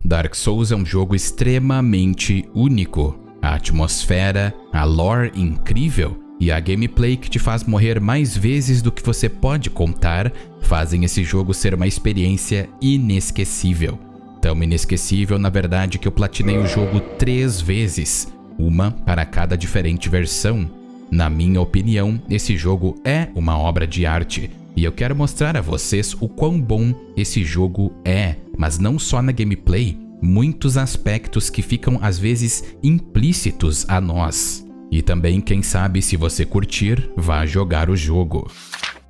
Dark Souls é um jogo extremamente único. A atmosfera, a lore incrível e a gameplay que te faz morrer mais vezes do que você pode contar fazem esse jogo ser uma experiência inesquecível. Tão inesquecível, na verdade, que eu platinei o jogo 3 vezes, uma para cada diferente versão. Na minha opinião, esse jogo é uma obra de arte e eu quero mostrar a vocês o quão bom esse jogo é, mas não só na gameplay, muitos aspectos que ficam às vezes implícitos a nós. E também, quem sabe, se você curtir, vá jogar o jogo.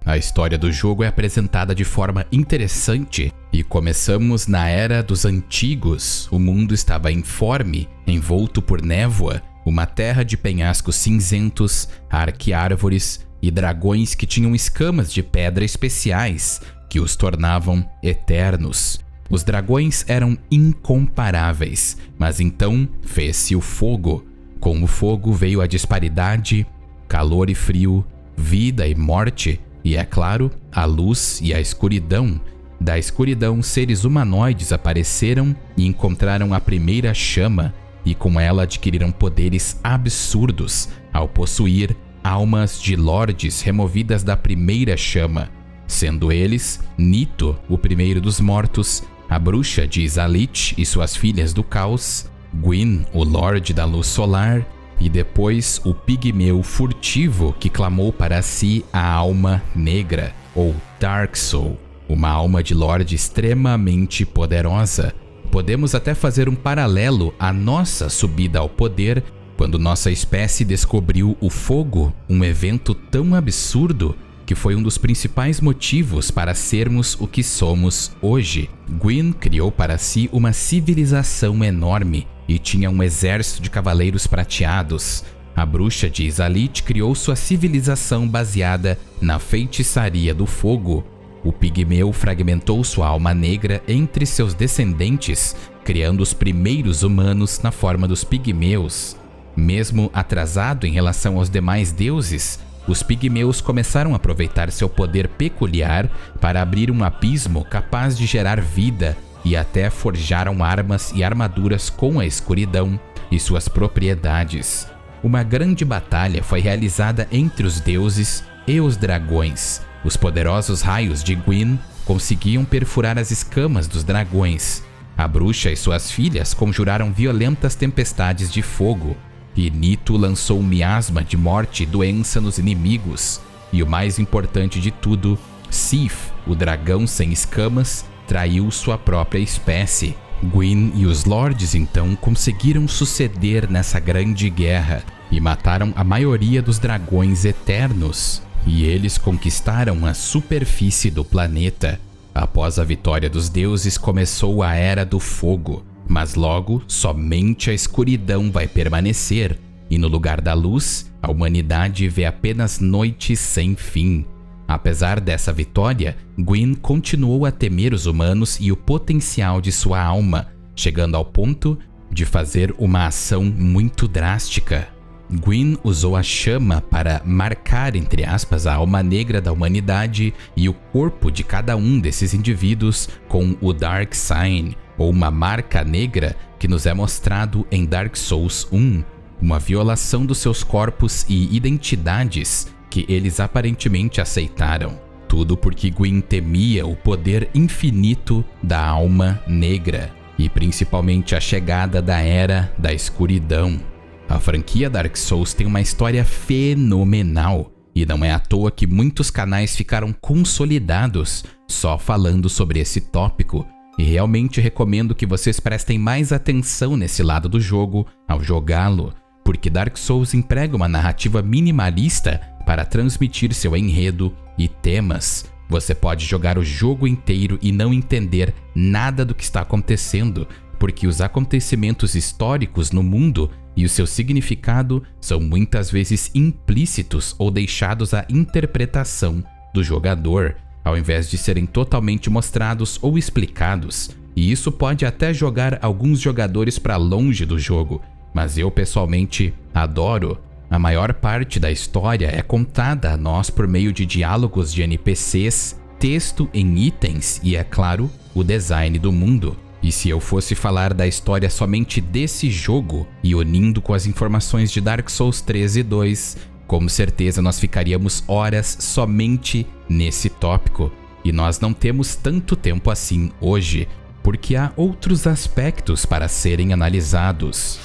A história do jogo é apresentada de forma interessante e começamos na Era dos Antigos. O mundo estava informe, envolto por névoa, uma terra de penhascos cinzentos, arqueárvores e dragões que tinham escamas de pedra especiais que os tornavam eternos. Os dragões eram incomparáveis, mas então fez-se o fogo. Com o fogo veio a disparidade, calor e frio, vida e morte, e é claro, a luz e a escuridão. Da escuridão, seres humanoides apareceram e encontraram a primeira chama, e com ela adquiriram poderes absurdos ao possuir almas de lordes removidas da primeira chama, sendo eles Nito, o primeiro dos mortos, a bruxa de Izalith e suas filhas do caos, Gwyn, o Lorde da Luz Solar, e depois o pigmeu furtivo que clamou para si a alma negra, ou Dark Soul, uma alma de Lorde extremamente poderosa. Podemos até fazer um paralelo à nossa subida ao poder, quando nossa espécie descobriu o fogo, um evento tão absurdo que foi um dos principais motivos para sermos o que somos hoje. Gwyn criou para si uma civilização enorme e tinha um exército de cavaleiros prateados. A bruxa de Izalith criou sua civilização baseada na feitiçaria do fogo. O pigmeu fragmentou sua alma negra entre seus descendentes, criando os primeiros humanos na forma dos pigmeus. Mesmo atrasado em relação aos demais deuses, os pigmeus começaram a aproveitar seu poder peculiar para abrir um abismo capaz de gerar vida e até forjaram armas e armaduras com a escuridão e suas propriedades. Uma grande batalha foi realizada entre os deuses e os dragões. Os poderosos raios de Gwyn conseguiam perfurar as escamas dos dragões. A bruxa e suas filhas conjuraram violentas tempestades de fogo, e Nito lançou um miasma de morte e doença nos inimigos. E o mais importante de tudo, Sif, o dragão sem escamas, traiu sua própria espécie. Gwyn e os lordes então conseguiram suceder nessa grande guerra e mataram a maioria dos dragões eternos. E eles conquistaram a superfície do planeta. Após a vitória dos deuses, começou a Era do Fogo. Mas logo, somente a escuridão vai permanecer, e no lugar da luz, a humanidade vê apenas noites sem fim. Apesar dessa vitória, Gwyn continuou a temer os humanos e o potencial de sua alma, chegando ao ponto de fazer uma ação muito drástica. Gwyn usou a chama para marcar, entre aspas, a alma negra da humanidade e o corpo de cada um desses indivíduos com o Dark Sign, ou uma marca negra que nos é mostrado em Dark Souls 1, uma violação dos seus corpos e identidades que eles aparentemente aceitaram. Tudo porque Gwyn temia o poder infinito da alma negra e principalmente a chegada da Era da Escuridão. A franquia Dark Souls tem uma história fenomenal e não é à toa que muitos canais ficaram consolidados só falando sobre esse tópico. E realmente recomendo que vocês prestem mais atenção nesse lado do jogo ao jogá-lo, porque Dark Souls emprega uma narrativa minimalista para transmitir seu enredo e temas. Você pode jogar o jogo inteiro e não entender nada do que está acontecendo, porque os acontecimentos históricos no mundo e o seu significado são muitas vezes implícitos ou deixados à interpretação do jogador, ao invés de serem totalmente mostrados ou explicados, e isso pode até jogar alguns jogadores para longe do jogo, mas eu pessoalmente adoro. A maior parte da história é contada a nós por meio de diálogos de NPCs, texto em itens e, é claro, o design do mundo. E se eu fosse falar da história somente desse jogo e unindo com as informações de Dark Souls 3 e 2, com certeza nós ficaríamos horas somente nesse tópico. E nós não temos tanto tempo assim hoje, porque há outros aspectos para serem analisados.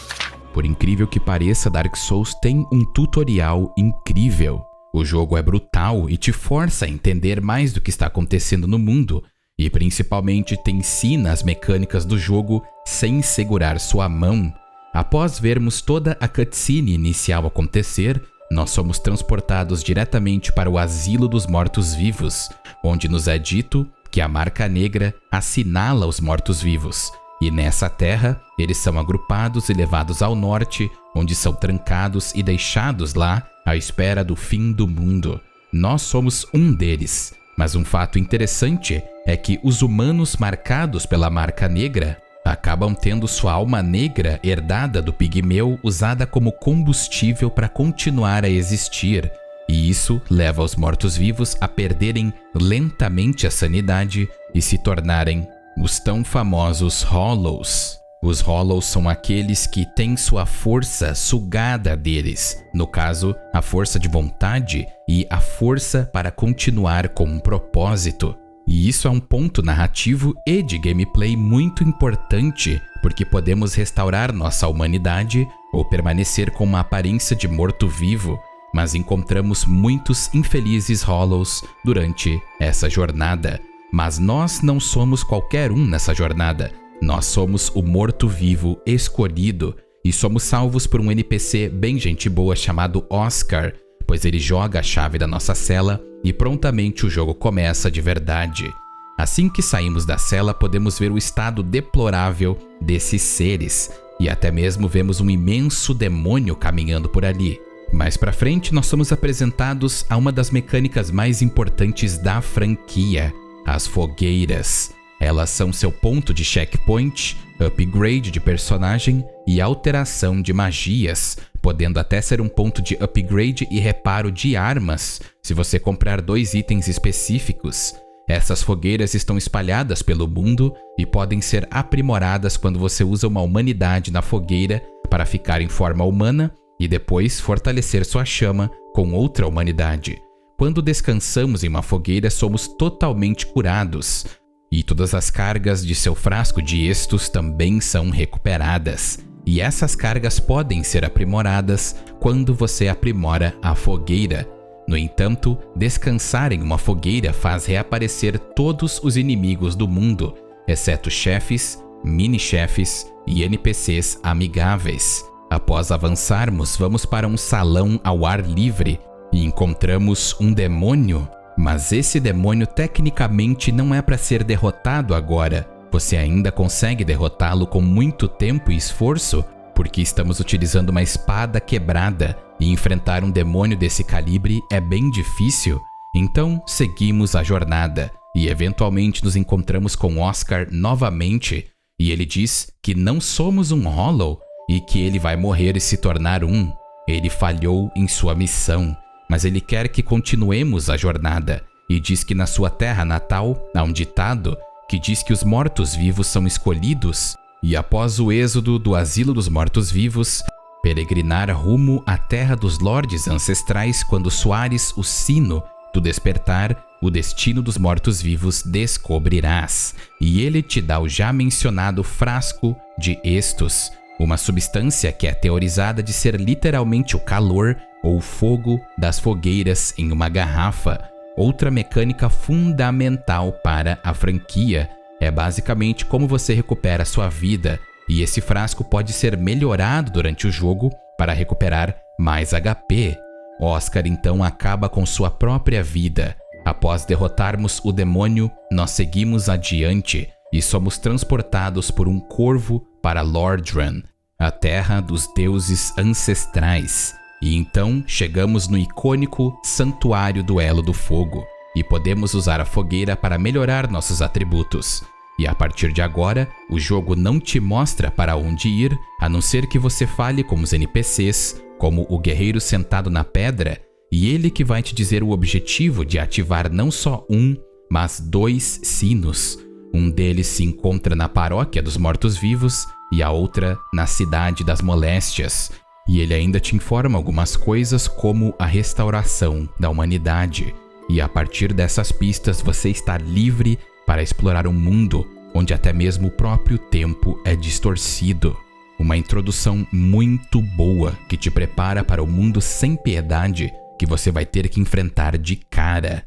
Por incrível que pareça, Dark Souls tem um tutorial incrível. O jogo é brutal e te força a entender mais do que está acontecendo no mundo, e principalmente te ensina as mecânicas do jogo sem segurar sua mão. Após vermos toda a cutscene inicial acontecer, nós somos transportados diretamente para o Asilo dos Mortos-Vivos, onde nos é dito que a Marca Negra assinala os mortos-vivos, e nessa terra eles são agrupados e levados ao norte, onde são trancados e deixados lá à espera do fim do mundo. Nós somos um deles, mas um fato interessante é que os humanos marcados pela Marca Negra acabam tendo sua alma negra herdada do pigmeu usada como combustível para continuar a existir, e isso leva os mortos-vivos a perderem lentamente a sanidade e se tornarem os tão famosos Hollows. Os Hollows são aqueles que têm sua força sugada deles, no caso, a força de vontade e a força para continuar com um propósito. E isso é um ponto narrativo e de gameplay muito importante, porque podemos restaurar nossa humanidade ou permanecer com uma aparência de morto-vivo, mas encontramos muitos infelizes Hollows durante essa jornada. Mas nós não somos qualquer um nessa jornada. Nós somos o morto-vivo escolhido e somos salvos por um NPC bem gente boa chamado Oscar, pois ele joga a chave da nossa cela e prontamente o jogo começa de verdade. Assim que saímos da cela, podemos ver o estado deplorável desses seres e até mesmo vemos um imenso demônio caminhando por ali. Mais pra frente, nós somos apresentados a uma das mecânicas mais importantes da franquia, as fogueiras. Elas são seu ponto de checkpoint, upgrade de personagem e alteração de magias, podendo até ser um ponto de upgrade e reparo de armas, se você comprar 2 itens específicos. Essas fogueiras estão espalhadas pelo mundo e podem ser aprimoradas quando você usa uma humanidade na fogueira para ficar em forma humana e depois fortalecer sua chama com outra humanidade. Quando descansamos em uma fogueira, somos totalmente curados. E todas as cargas de seu frasco de estus também são recuperadas. E essas cargas podem ser aprimoradas quando você aprimora a fogueira. No entanto, descansar em uma fogueira faz reaparecer todos os inimigos do mundo, exceto chefes, mini-chefes e NPCs amigáveis. Após avançarmos, vamos para um salão ao ar livre e encontramos um demônio. Mas esse demônio tecnicamente não é para ser derrotado agora. Você ainda consegue derrotá-lo com muito tempo e esforço, porque estamos utilizando uma espada quebrada e enfrentar um demônio desse calibre é bem difícil. Então seguimos a jornada e eventualmente nos encontramos com Oscar novamente e ele diz que não somos um Hollow e que ele vai morrer e se tornar um. Ele falhou em sua missão, mas ele quer que continuemos a jornada e diz que na sua terra natal há um ditado que diz que os mortos-vivos são escolhidos e após o êxodo do Asilo dos Mortos-Vivos, peregrinar rumo à terra dos lordes ancestrais quando soares o sino do despertar, o destino dos mortos-vivos descobrirás. E ele te dá o já mencionado frasco de estus, uma substância que é teorizada de ser literalmente o calor ou fogo das fogueiras em uma garrafa. Outra mecânica fundamental para a franquia é basicamente como você recupera sua vida, e esse frasco pode ser melhorado durante o jogo para recuperar mais HP. Oscar então acaba com sua própria vida. Após derrotarmos o demônio, nós seguimos adiante e somos transportados por um corvo para Lordran, a terra dos deuses ancestrais. E então chegamos no icônico Santuário do Elo do Fogo e podemos usar a fogueira para melhorar nossos atributos. E a partir de agora, o jogo não te mostra para onde ir, a não ser que você fale com os NPCs, como o guerreiro sentado na pedra, e ele que vai te dizer o objetivo de ativar não só um, mas 2 sinos. Um deles se encontra na Paróquia dos Mortos-Vivos e a outra na Cidade das Moléstias. E ele ainda te informa algumas coisas como a restauração da humanidade. E a partir dessas pistas você está livre para explorar um mundo onde até mesmo o próprio tempo é distorcido. Uma introdução muito boa que te prepara para o mundo sem piedade que você vai ter que enfrentar de cara.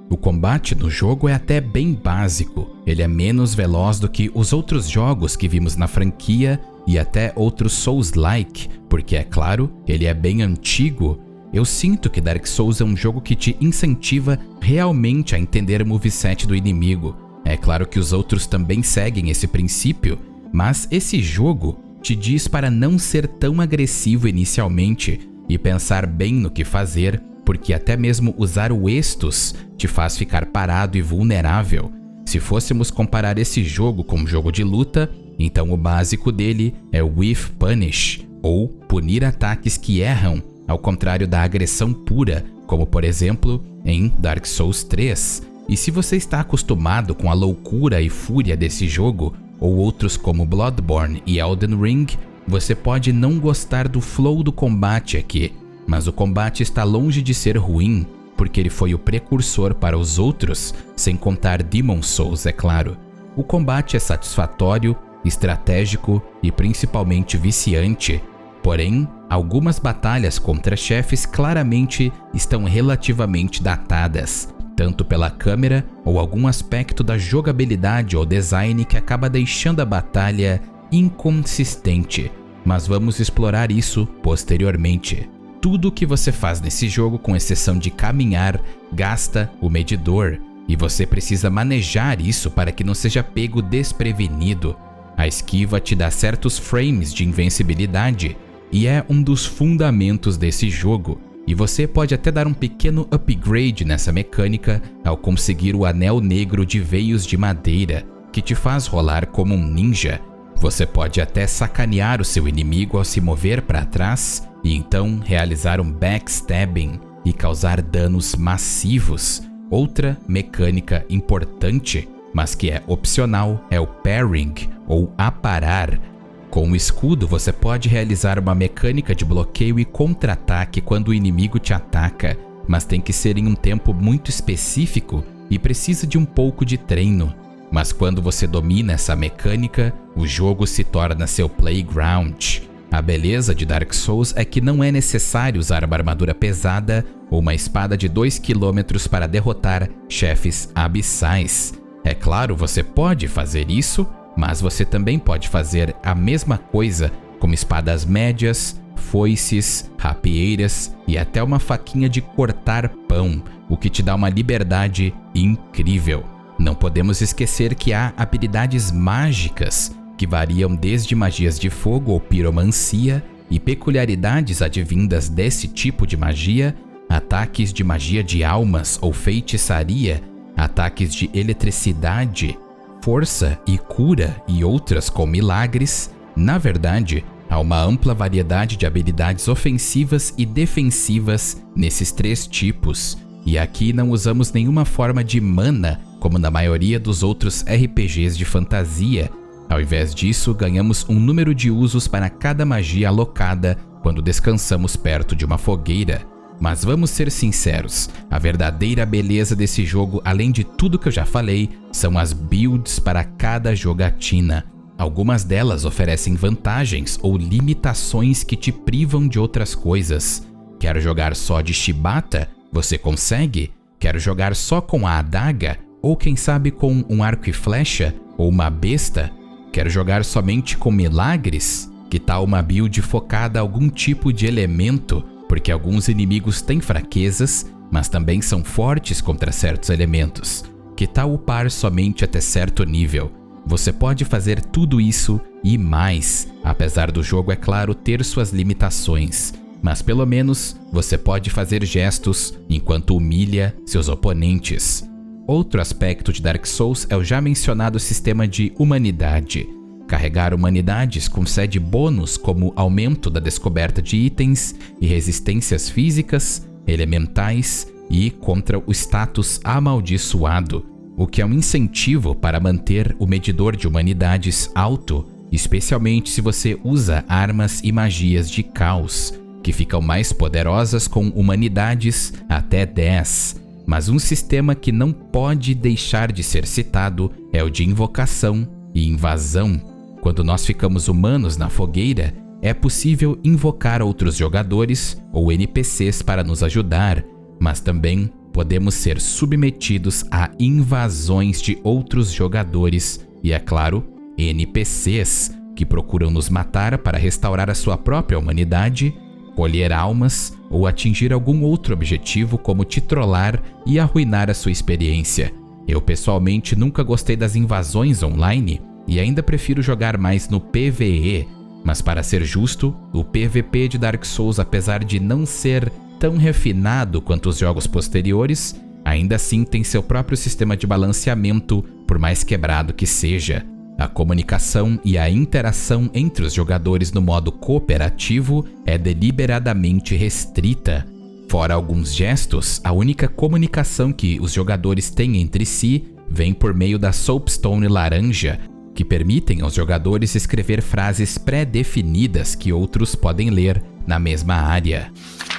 O combate no jogo é até bem básico, ele é menos veloz do que os outros jogos que vimos na franquia e até outros Souls-like, porque é claro, ele é bem antigo. Eu sinto que Dark Souls é um jogo que te incentiva realmente a entender o moveset do inimigo. É claro que os outros também seguem esse princípio, mas esse jogo te diz para não ser tão agressivo inicialmente e pensar bem no que fazer, porque até mesmo usar o Estus te faz ficar parado e vulnerável. Se fôssemos comparar esse jogo com um jogo de luta, então o básico dele é o Whiff Punish, ou punir ataques que erram, ao contrário da agressão pura, como por exemplo em Dark Souls 3. E se você está acostumado com a loucura e fúria desse jogo, ou outros como Bloodborne e Elden Ring, você pode não gostar do flow do combate aqui, mas o combate está longe de ser ruim, porque ele foi o precursor para os outros, sem contar Demon's Souls, é claro. O combate é satisfatório, estratégico e principalmente viciante, porém, algumas batalhas contra chefes claramente estão relativamente datadas, tanto pela câmera ou algum aspecto da jogabilidade ou design que acaba deixando a batalha inconsistente, mas vamos explorar isso posteriormente. Tudo o que você faz nesse jogo, com exceção de caminhar, gasta o medidor, e você precisa manejar isso para que não seja pego desprevenido. A esquiva te dá certos frames de invencibilidade, e é um dos fundamentos desse jogo, e você pode até dar um pequeno upgrade nessa mecânica ao conseguir o anel negro de veios de madeira, que te faz rolar como um ninja. Você pode até sacanear o seu inimigo ao se mover para trás e então realizar um backstabbing e causar danos massivos. Outra mecânica importante, mas que é opcional, é o parrying, ou aparar. Com o escudo você pode realizar uma mecânica de bloqueio e contra-ataque quando o inimigo te ataca, mas tem que ser em um tempo muito específico e precisa de um pouco de treino. Mas quando você domina essa mecânica, o jogo se torna seu playground. A beleza de Dark Souls é que não é necessário usar uma armadura pesada ou uma espada de 2 km para derrotar chefes abissais. É claro, você pode fazer isso, mas você também pode fazer a mesma coisa com espadas médias, foices, rapieiras e até uma faquinha de cortar pão, o que te dá uma liberdade incrível. Não podemos esquecer que há habilidades mágicas, que variam desde magias de fogo ou piromancia e peculiaridades advindas desse tipo de magia, ataques de magia de almas ou feitiçaria, ataques de eletricidade, força e cura e outras com milagres. Na verdade, há uma ampla variedade de habilidades ofensivas e defensivas nesses 3 tipos, e aqui não usamos nenhuma forma de mana como na maioria dos outros RPGs de fantasia. Ao invés disso, ganhamos um número de usos para cada magia alocada quando descansamos perto de uma fogueira. Mas vamos ser sinceros, a verdadeira beleza desse jogo, além de tudo que eu já falei, são as builds para cada jogatina. Algumas delas oferecem vantagens ou limitações que te privam de outras coisas. Quer jogar só de Shibata? Você consegue? Quer jogar só com a adaga? Ou quem sabe com um arco e flecha? Ou uma besta? Quer jogar somente com milagres? Que tal uma build focada a algum tipo de elemento? Porque alguns inimigos têm fraquezas, mas também são fortes contra certos elementos. Que tal upar somente até certo nível? Você pode fazer tudo isso e mais, apesar do jogo, é claro, ter suas limitações. Mas pelo menos você pode fazer gestos enquanto humilha seus oponentes. Outro aspecto de Dark Souls é o já mencionado sistema de humanidade. Carregar humanidades concede bônus como aumento da descoberta de itens e resistências físicas, elementais e contra o status amaldiçoado. o que é um incentivo para manter o medidor de humanidades alto, especialmente se você usa armas e magias de caos, que ficam mais poderosas com humanidades até 10. Mas um sistema que não pode deixar de ser citado é o de invocação e invasão. Quando nós ficamos humanos na fogueira, é possível invocar outros jogadores ou NPCs para nos ajudar, mas também podemos ser submetidos a invasões de outros jogadores e, é claro, NPCs que procuram nos matar para restaurar a sua própria humanidade, colher almas ou atingir algum outro objetivo, como te trollar e arruinar a sua experiência. Eu pessoalmente nunca gostei das invasões online e ainda prefiro jogar mais no PvE, mas para ser justo, o PvP de Dark Souls, apesar de não ser tão refinado quanto os jogos posteriores, ainda assim tem seu próprio sistema de balanceamento, por mais quebrado que seja. A comunicação e a interação entre os jogadores no modo cooperativo é deliberadamente restrita. Fora alguns gestos, a única comunicação que os jogadores têm entre si vem por meio da Soapstone laranja, que permitem aos jogadores escrever frases pré-definidas que outros podem ler na mesma área.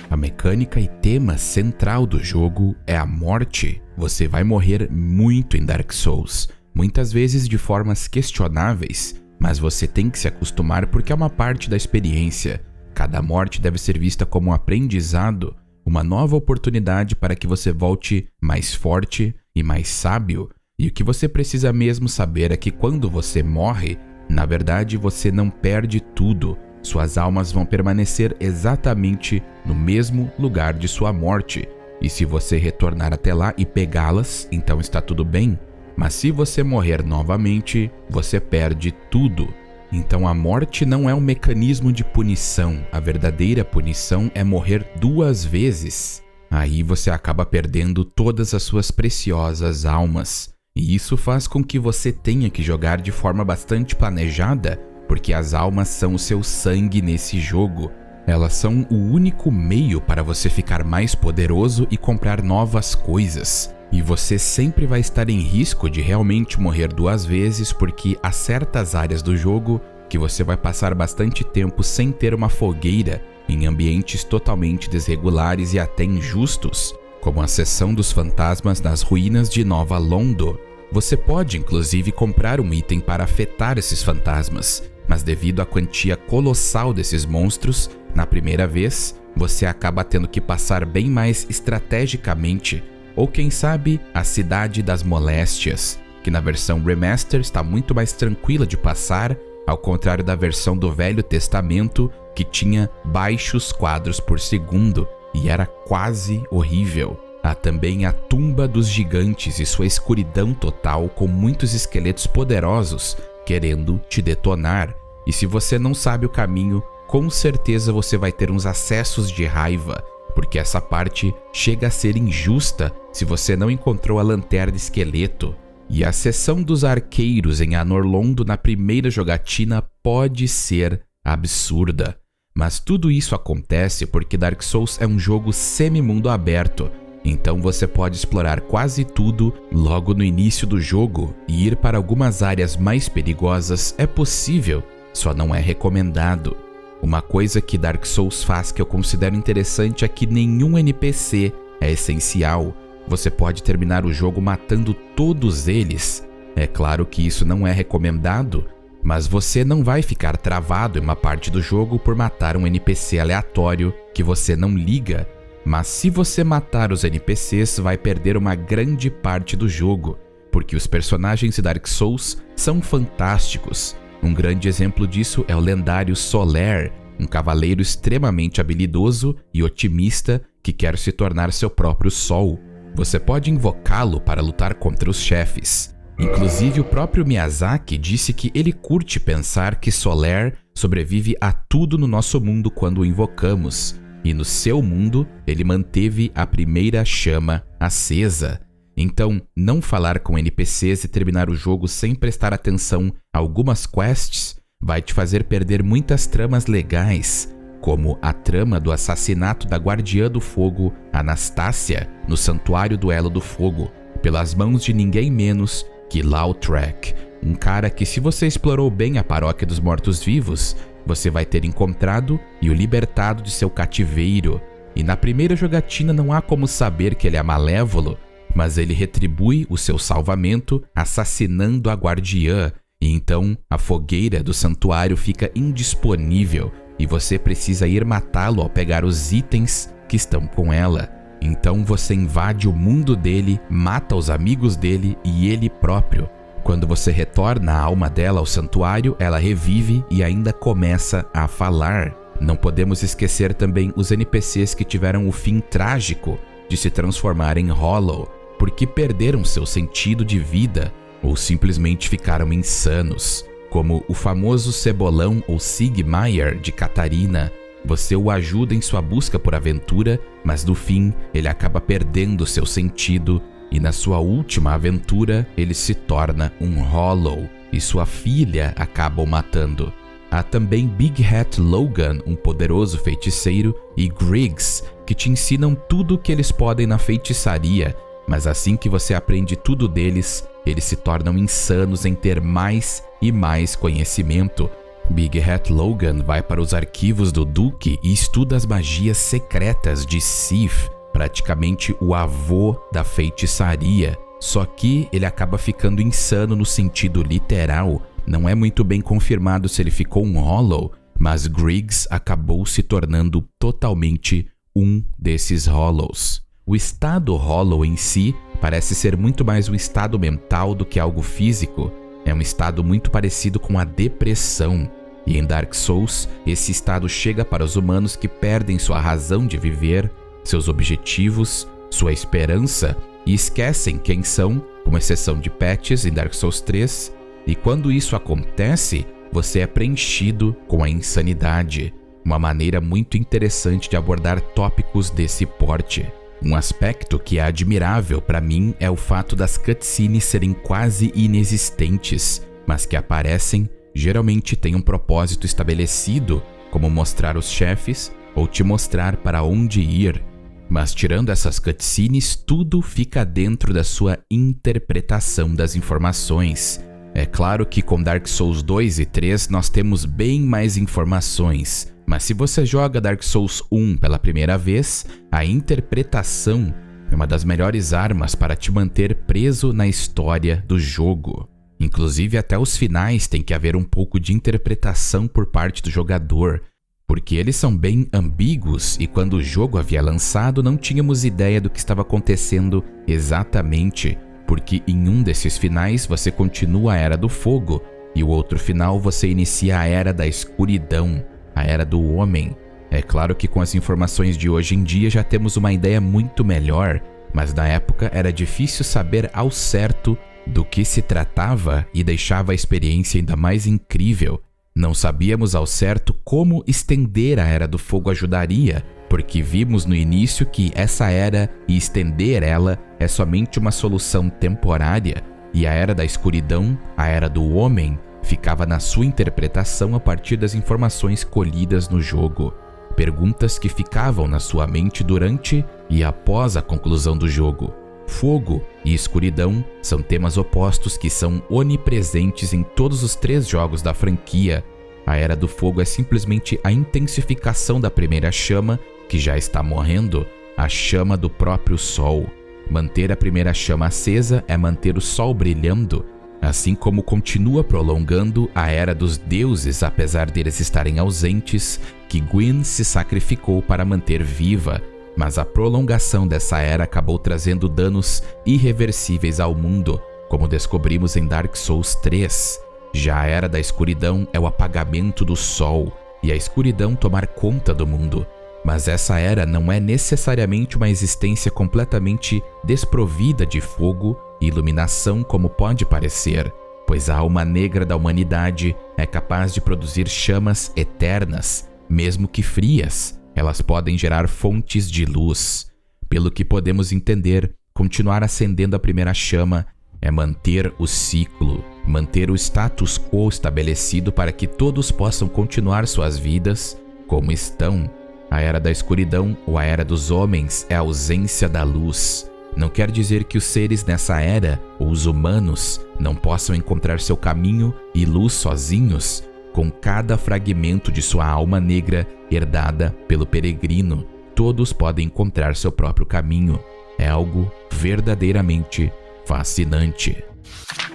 A mecânica e tema central do jogo é a morte. Você vai morrer muito em Dark Souls, muitas vezes de formas questionáveis, mas você tem que se acostumar porque é uma parte da experiência. Cada morte deve ser vista como um aprendizado, uma nova oportunidade para que você volte mais forte e mais sábio. E o que você precisa mesmo saber é que quando você morre, na verdade você não perde tudo. Suas almas vão permanecer exatamente no mesmo lugar de sua morte. E se você retornar até lá e pegá-las, então está tudo bem. Mas se você morrer novamente, você perde tudo. Então a morte não é um mecanismo de punição. A verdadeira punição é morrer 2 vezes. Aí você acaba perdendo todas as suas preciosas almas. E isso faz com que você tenha que jogar de forma bastante planejada, porque as almas são o seu sangue nesse jogo. Elas são o único meio para você ficar mais poderoso e comprar novas coisas. E você sempre vai estar em risco de realmente morrer 2 vezes, porque há certas áreas do jogo que você vai passar bastante tempo sem ter uma fogueira, em ambientes totalmente desregulares e até injustos, como a seção dos fantasmas nas ruínas de Nova Londo. Você pode inclusive comprar um item para afetar esses fantasmas, mas devido à quantia colossal desses monstros, na primeira vez, você acaba tendo que passar bem mais estrategicamente, ou quem sabe, a Cidade das Moléstias, que na versão Remaster está muito mais tranquila de passar, ao contrário da versão do Velho Testamento, que tinha baixos quadros por segundo e era quase horrível. Há também a Tumba dos Gigantes e sua escuridão total, com muitos esqueletos poderosos querendo te detonar. E se você não sabe o caminho, com certeza você vai ter uns acessos de raiva, porque essa parte chega a ser injusta se você não encontrou a lanterna esqueleto. E a seção dos arqueiros em Anor Londo na primeira jogatina pode ser absurda. Mas tudo isso acontece porque Dark Souls é um jogo semi-mundo aberto, então você pode explorar quase tudo logo no início do jogo, e ir para algumas áreas mais perigosas é possível, só não é recomendado. Uma coisa que Dark Souls faz que eu considero interessante é que nenhum NPC é essencial. Você pode terminar o jogo matando todos eles. É claro que isso não é recomendado, mas você não vai ficar travado em uma parte do jogo por matar um NPC aleatório que você não liga. Mas se você matar os NPCs, vai perder uma grande parte do jogo, porque os personagens de Dark Souls são fantásticos. Um grande exemplo disso é o lendário Solaire, um cavaleiro extremamente habilidoso e otimista que quer se tornar seu próprio sol. Você pode invocá-lo para lutar contra os chefes. Inclusive, o próprio Miyazaki disse que ele curte pensar que Solaire sobrevive a tudo no nosso mundo quando o invocamos. E no seu mundo, ele manteve a primeira chama acesa. Então, não falar com NPCs e terminar o jogo sem prestar atenção a algumas quests vai te fazer perder muitas tramas legais, como a trama do assassinato da Guardiã do Fogo, Anastácia, no Santuário do Elo do Fogo, pelas mãos de ninguém menos que Lautrec, um cara que, se você explorou bem a paróquia dos mortos-vivos, você vai ter encontrado e o libertado de seu cativeiro. E na primeira jogatina não há como saber que ele é malévolo, mas ele retribui o seu salvamento assassinando a guardiã, e então a fogueira do santuário fica indisponível e você precisa ir matá-lo ao pegar os itens que estão com ela. Então você invade o mundo dele, mata os amigos dele e ele próprio. Quando você retorna a alma dela ao santuário, ela revive e ainda começa a falar. Não podemos esquecer também os NPCs que tiveram o fim trágico de se transformar em Hollow, porque perderam seu sentido de vida ou simplesmente ficaram insanos, como o famoso Cebolão ou Sigmaier de Catarina. Você o ajuda em sua busca por aventura, mas no fim ele acaba perdendo seu sentido e na sua última aventura ele se torna um Hollow e sua filha acaba o matando. Há também Big Hat Logan, um poderoso feiticeiro, e Griggs, que te ensinam tudo o que eles podem na feitiçaria, mas assim que você aprende tudo deles, eles se tornam insanos em ter mais e mais conhecimento. Big Hat Logan vai para os arquivos do Duque e estuda as magias secretas de Sif, praticamente o avô da feitiçaria. Só que ele acaba ficando insano no sentido literal. Não é muito bem confirmado se ele ficou um Hollow, mas Griggs acabou se tornando totalmente um desses Hollows. O estado Hollow em si parece ser muito mais um estado mental do que algo físico. É um estado muito parecido com a depressão. E em Dark Souls, esse estado chega para os humanos que perdem sua razão de viver, seus objetivos, sua esperança e esquecem quem são, com exceção de patches em Dark Souls 3. E quando isso acontece, você é preenchido com a insanidade. Uma maneira muito interessante de abordar tópicos desse porte. Um aspecto que é admirável para mim é o fato das cutscenes serem quase inexistentes, mas que aparecem, geralmente têm um propósito estabelecido, como mostrar os chefes ou te mostrar para onde ir. Mas tirando essas cutscenes, tudo fica dentro da sua interpretação das informações. É claro que com Dark Souls 2 e 3 nós temos bem mais informações, mas se você joga Dark Souls 1 pela primeira vez, a interpretação é uma das melhores armas para te manter preso na história do jogo. Inclusive até os finais tem que haver um pouco de interpretação por parte do jogador, porque eles são bem ambíguos e quando o jogo havia lançado não tínhamos ideia do que estava acontecendo exatamente, porque em um desses finais você continua a Era do Fogo e o outro final você inicia a Era da Escuridão, a Era do Homem. É claro que com as informações de hoje em dia já temos uma ideia muito melhor, mas na época era difícil saber ao certo do que se tratava e deixava a experiência ainda mais incrível. Não sabíamos ao certo como estender a Era do Fogo ajudaria, porque vimos no início que essa era e estender ela é somente uma solução temporária, e a Era da Escuridão, a Era do Homem, ficava na sua interpretação a partir das informações colhidas no jogo. Perguntas que ficavam na sua mente durante e após a conclusão do jogo. Fogo e escuridão são temas opostos que são onipresentes em todos os 3 jogos da franquia. A Era do Fogo é simplesmente a intensificação da primeira chama, que já está morrendo, a chama do próprio sol. Manter a primeira chama acesa é manter o sol brilhando, assim como continua prolongando a Era dos Deuses, apesar deles estarem ausentes, que Gwyn se sacrificou para manter viva. Mas a prolongação dessa era acabou trazendo danos irreversíveis ao mundo, como descobrimos em Dark Souls 3. Já a Era da Escuridão é o apagamento do sol e a escuridão tomar conta do mundo. Mas essa era não é necessariamente uma existência completamente desprovida de fogo e iluminação como pode parecer, pois a alma negra da humanidade é capaz de produzir chamas eternas, mesmo que frias. Elas podem gerar fontes de luz. Pelo que podemos entender, continuar acendendo a primeira chama é manter o ciclo, manter o status quo estabelecido para que todos possam continuar suas vidas como estão. A Era da Escuridão, ou a Era dos Homens, é a ausência da luz. não quer dizer que os seres nessa era, ou os humanos, não possam encontrar seu caminho e luz sozinhos, com cada fragmento de sua alma negra herdada pelo peregrino. Todos podem encontrar seu próprio caminho. É algo verdadeiramente fascinante.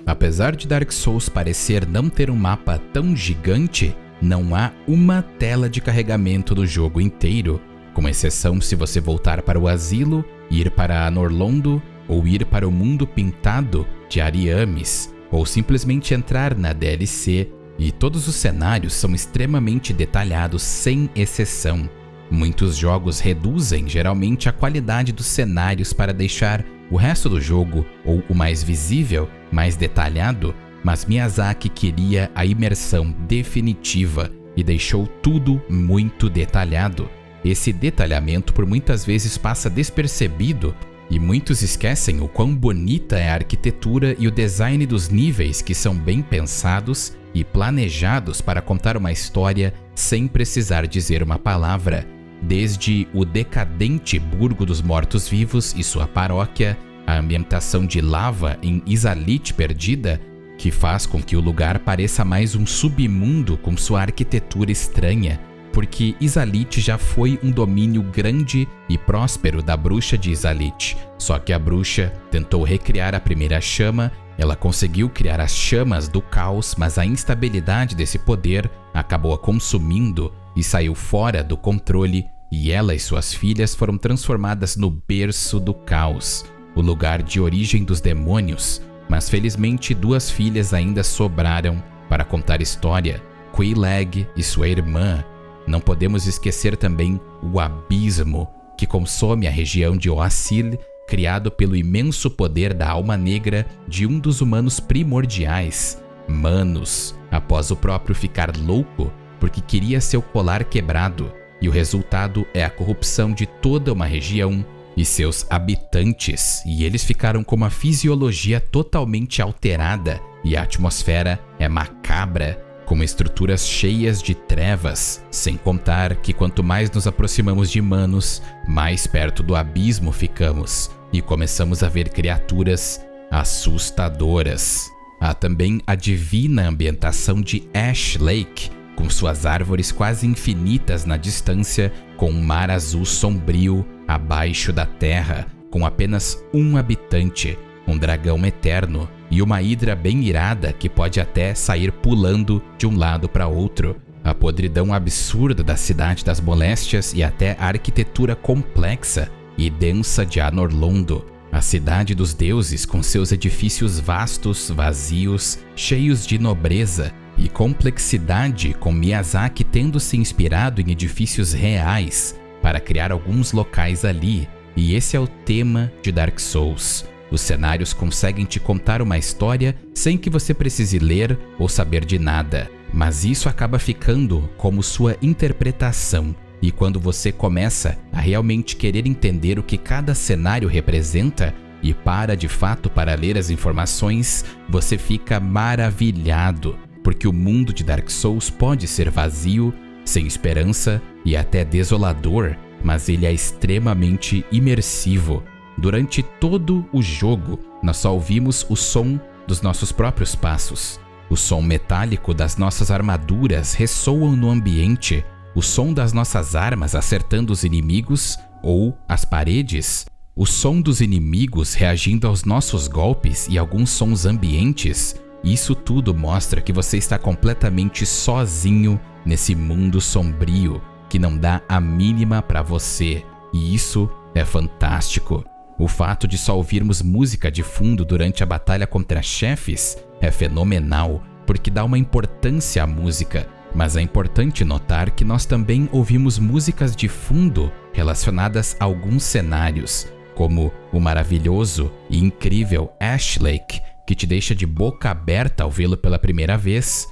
Apesar de Dark Souls parecer não ter um mapa tão gigante, não há uma tela de carregamento no jogo inteiro, com exceção se você voltar para o asilo, ir para Anor Londo ou ir para o mundo pintado de Ariamis, ou simplesmente entrar na DLC, e todos os cenários são extremamente detalhados sem exceção. Muitos jogos reduzem geralmente a qualidade dos cenários para deixar o resto do jogo, ou o mais visível, mais detalhado, mas Miyazaki queria a imersão definitiva e deixou tudo muito detalhado. Esse detalhamento por muitas vezes passa despercebido e muitos esquecem o quão bonita é a arquitetura e o design dos níveis, que são bem pensados e planejados para contar uma história sem precisar dizer uma palavra. Desde o decadente Burgo dos Mortos-Vivos e sua paróquia, a ambientação de lava em Izalith Perdida, que faz com que o lugar pareça mais um submundo com sua arquitetura estranha, porque Izalith já foi um domínio grande e próspero da bruxa de Izalith. Só que a bruxa tentou recriar a primeira chama, ela conseguiu criar as chamas do caos, mas a instabilidade desse poder acabou a consumindo e saiu fora do controle, e ela e suas filhas foram transformadas no berço do caos, o lugar de origem dos demônios. Mas felizmente 2 filhas ainda sobraram para contar história, Quelaag e sua irmã. Não podemos esquecer também o abismo que consome a região de Oasil, criado pelo imenso poder da alma negra de um dos humanos primordiais, Manos, após o próprio ficar louco porque queria seu colar quebrado, e o resultado é a corrupção de toda uma região e seus habitantes, e eles ficaram com uma fisiologia totalmente alterada, e a atmosfera é macabra, com estruturas cheias de trevas, sem contar que quanto mais nos aproximamos de Manos, mais perto do abismo ficamos, e começamos a ver criaturas assustadoras. Há também a divina ambientação de Ash Lake, com suas árvores quase infinitas na distância, com um mar azul sombrio abaixo da terra, com apenas um habitante, um dragão eterno e uma hidra bem irada que pode até sair pulando de um lado para outro. A podridão absurda da Cidade das Moléstias e até a arquitetura complexa e densa de Anor Londo, a cidade dos deuses com seus edifícios vastos, vazios, cheios de nobreza e complexidade, com Miyazaki tendo se inspirado em edifícios reais para criar alguns locais ali. E esse é o tema de Dark Souls. Os cenários conseguem te contar uma história sem que você precise ler ou saber de nada, mas isso acaba ficando como sua interpretação. E quando você começa a realmente querer entender o que cada cenário representa e para de fato para ler as informações, você fica maravilhado, porque o mundo de Dark Souls pode ser vazio, sem esperança e até desolador, mas ele é extremamente imersivo. Durante todo o jogo, nós só ouvimos o som dos nossos próprios passos. O som metálico das nossas armaduras ressoam no ambiente, o som das nossas armas acertando os inimigos ou as paredes, o som dos inimigos reagindo aos nossos golpes e alguns sons ambientes. Isso tudo mostra que você está completamente sozinho nesse mundo sombrio que não dá a mínima para você, e isso é fantástico. O fato de só ouvirmos música de fundo durante a batalha contra chefes é fenomenal, porque dá uma importância à música, mas é importante notar que nós também ouvimos músicas de fundo relacionadas a alguns cenários, como o maravilhoso e incrível Ash Lake, que te deixa de boca aberta ao vê-lo pela primeira vez.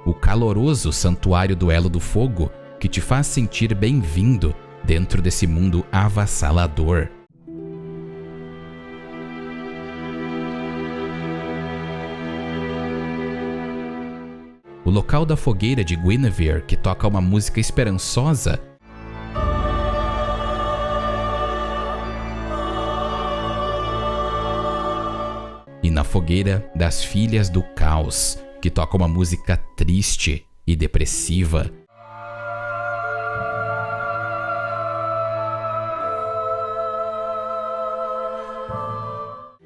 O caloroso Santuário do Elo do Fogo, que te faz sentir bem-vindo dentro desse mundo avassalador. o local da fogueira de Guinevere, que toca uma música esperançosa, e na fogueira das Filhas do Caos, que toca uma música triste e depressiva.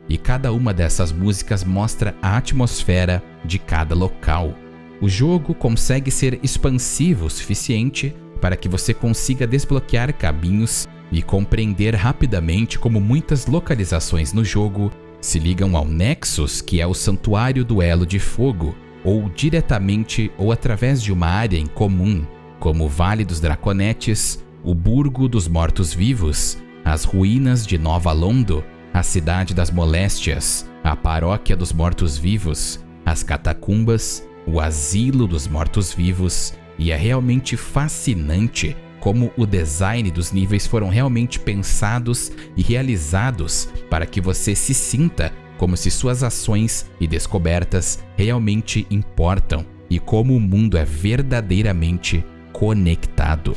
E cada uma dessas músicas mostra a atmosfera de cada local. O jogo consegue ser expansivo o suficiente para que você consiga desbloquear caminhos e compreender rapidamente como muitas localizações no jogo se ligam ao Nexus, que é o Santuário do Elo de Fogo, ou diretamente ou através de uma área em comum, como o Vale dos Draconetes, o Burgo dos Mortos-Vivos, as ruínas de Nova Londo, a Cidade das Moléstias, a Paróquia dos Mortos-Vivos, as Catacumbas, o Asilo dos Mortos-Vivos, e é realmente fascinante como o design dos níveis foram realmente pensados e realizados para que você se sinta como se suas ações e descobertas realmente importam e como o mundo é verdadeiramente conectado.